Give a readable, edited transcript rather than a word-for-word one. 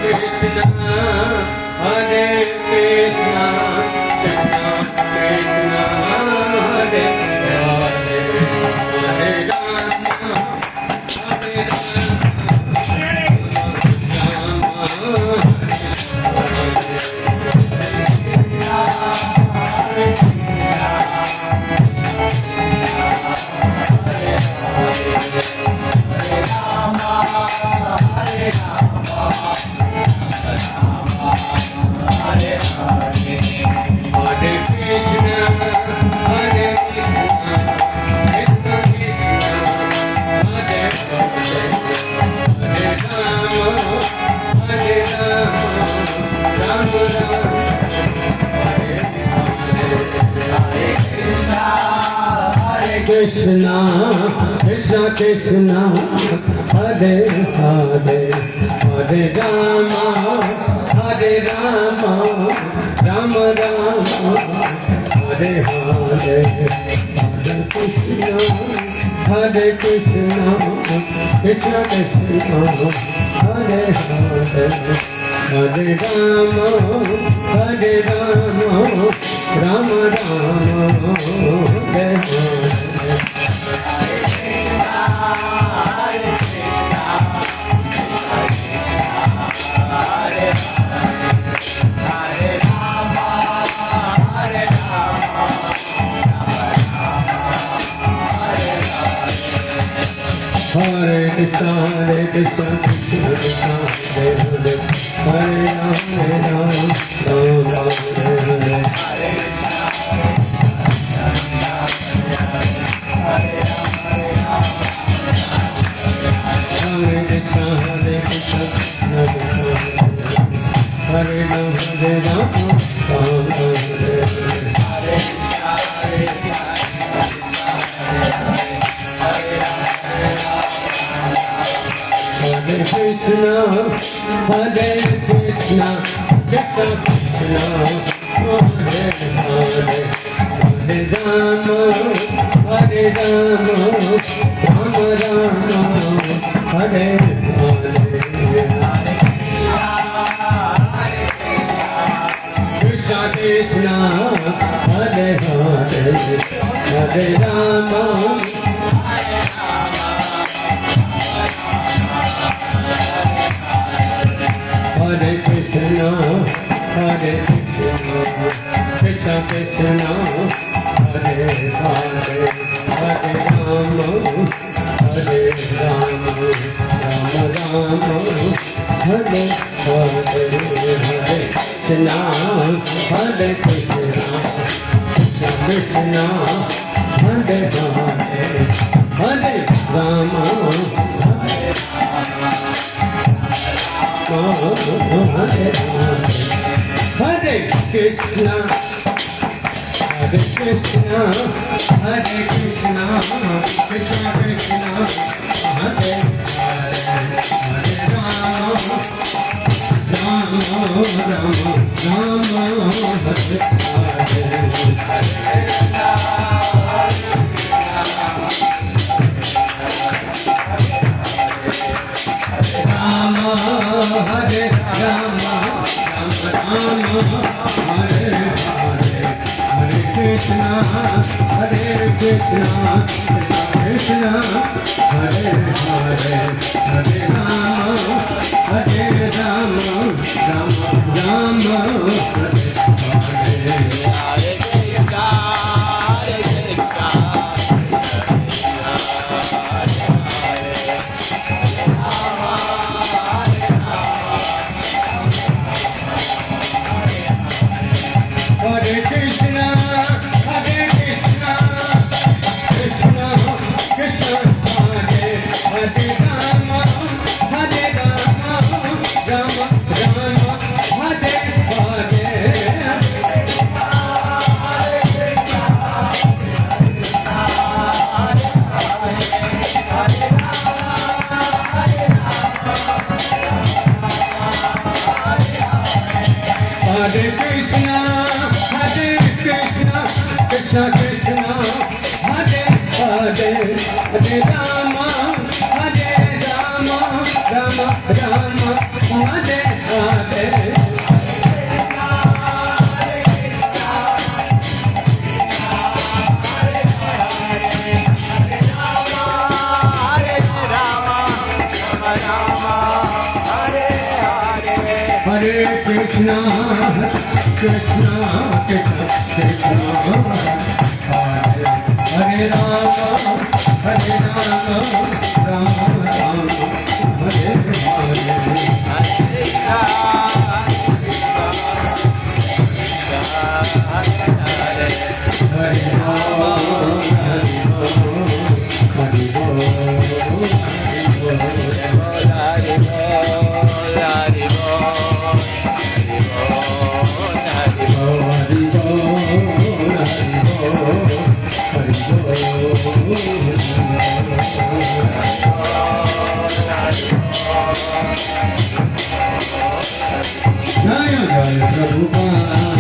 Krishna, Hare Krishna, Krishna Krishna, Hare Hare, Hare Rama, Hare Krishna, Krishna Krishna, Hare Hare, Hare Rama, Hare Rama, Rama Rama, Hare Hare, Hare Krishna, Hare Krishna, Krishna Krishna, Hare Hare, Hare Rama, Hare Rama, Rama Rama, Hare Hare. Hare Krishna, Hare Krishna, Krishna Krishna, Hare Hare, Hare Rama, Hare Rama, Hare Hare. Hare Krishna, Hare Krishna, Krishna Krishna, Hare Rama, Hare Rama, Hare Hare. Hare Krishna, Hare Krishna, Krishna Krishna, Hare Hare, Hare Rama, Hare Rama, Rama Rama, Hare Hare. Krishna Krishna, Hare Hare, Hare Rama, Hare Krishna, Hare Krishna, Krishna Krishna, Hare Hare, Hare Rama, Hare Rama, Rama Rama, Hare Hare, Hare Krishna, Hare Krishna, Krishna Krishna, Hare Hare, Hare Rama, Hare Krishna, Hare Krishna, Hare Krishna, Krishna Krishna, Hare Hare, Hare Rama, Rama Rama, Rama Hare Hare, Hare Rama, Hare Rama, Rama Rama, Hare Hare, Hare Krishna, Hare Krishna, Krishna Krishna, Hare Hare, Hare Rama, Hare Rama, Rama Rama, Hare Hare. Hare Krishna, Hare Krishna, Krishna Krishna, Hare Hare, Rama, Hare Rama, Rama Rama, Hare Hare. Hare Krishna, Hare Krishna, Krishna Krishna, Hare Hare, Hare Rama, Hare Rama, Rama Rama, Hare Hare. Krishna Krishna Krishna Krishna Hare Rama Hare Rama Rama Rama Hare Hare Hare Rama Jaya Jaya Prabhupada